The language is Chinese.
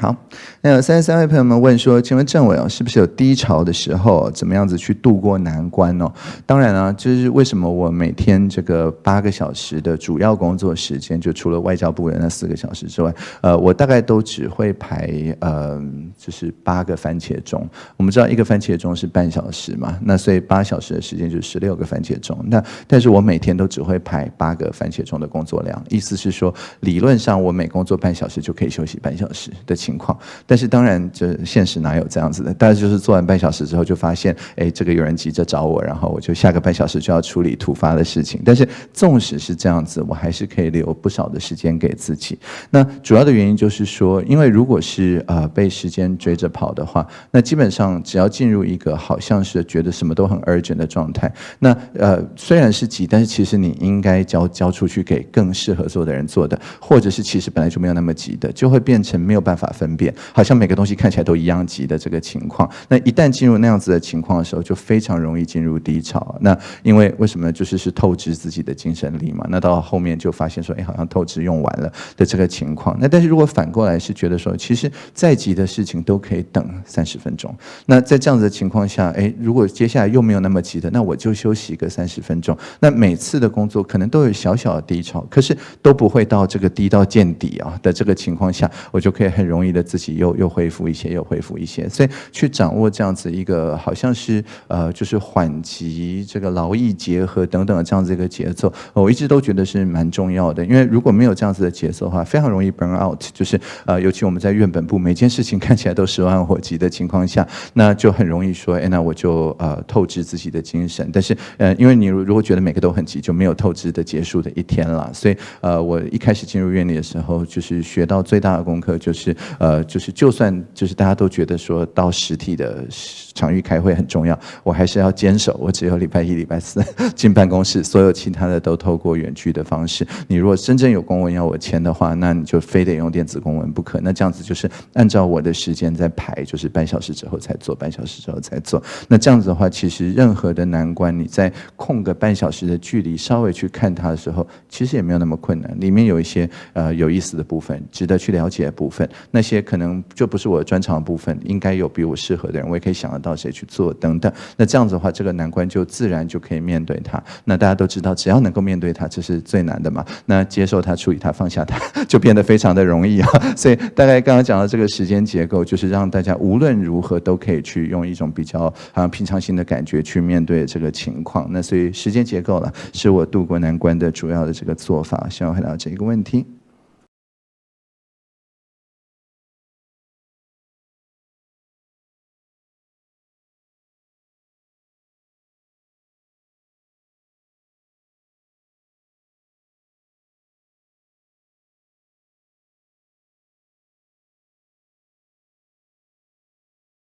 好，那有33位朋友们问说，请问政委哦，是不是有低潮的时候，怎么样子去度过难关哦？当然啊，就是为什么我每天这个8个小时的主要工作时间，就除了外交部的那4个小时之外，我大概都只会排就是8个番茄钟。我们知道一个番茄钟是半小时嘛，那所以8小时的时间就是16个番茄钟。但是我每天都只会排8个番茄钟的工作量，意思是说，理论上我每工作半小时就可以休息半小时的情况，但是当然，这现实哪有这样子的？大家就是做完半小时之后，就发现，哎，这个有人急着找我，然后我就下个半小时就要处理突发的事情。但是纵使是这样子，我还是可以留不少的时间给自己。那主要的原因就是说，因为如果是被时间追着跑的话，那基本上只要进入一个好像是觉得什么都很 urgent 的状态，那虽然是急，但是其实你应该交出去给更适合做的人做的，或者是其实本来就没有那么急的，就会变成没有办法分辨，好像每个东西看起来都一样急的这个情况。那一旦进入那样子的情况的时候，就非常容易进入低潮。那因为为什么就是透支自己的精神力嘛？那到后面就发现说，哎，好像透支用完了的这个情况。那但是如果反过来是觉得说，其实再急的事情都可以等30分钟。那在这样子的情况下，哎，如果接下来又没有那么急的，那我就休息个30分钟。那每次的工作可能都有小小的低潮，可是都不会到这个低到见底啊的这个情况下，我就可以很容易的自己又恢复一些，又恢复一些。所以去掌握这样子一个好像是就是缓急这个劳逸结合等等的这样子一个节奏，我一直都觉得是蛮重要的。因为如果没有这样子的节奏的话，非常容易 burn out， 就是尤其我们在院本部每件事情看起来都10万火急的情况下，那就很容易说，哎，那我就透支自己的精神。但是因为你如果觉得每个都很急，就没有透支的结束的一天了。所以我一开始进入院里的时候，就是学到最大的功课就是就算就是大家都觉得说到实体的场域开会很重要，我还是要坚守，我只有礼拜一、礼拜四进办公室，所有其他的都透过远距的方式。你如果真正有公文要我签的话，那你就非得用电子公文不可。那这样子就是按照我的时间在排，就是半小时之后才做，半小时之后才做。那这样子的话，其实任何的难关，你在空个半小时的距离稍微去看它的时候，其实也没有那么困难。里面有一些有意思的部分，值得去了解的部分，那些可能就不是我专长的部分，应该有比我适合的人，我也可以想得到谁去做等等。那这样子的话，这个难关就自然就可以面对它。那大家都知道，只要能够面对它，这是最难的嘛。那接受它、处理它、放下它，就变得非常的容易啊。所以大概刚刚讲到这个时间结构，就是让大家无论如何都可以去用一种比较平常心的感觉去面对这个情况。那所以时间结构了，是我度过难关的主要的这个做法。希望回答这一个问题。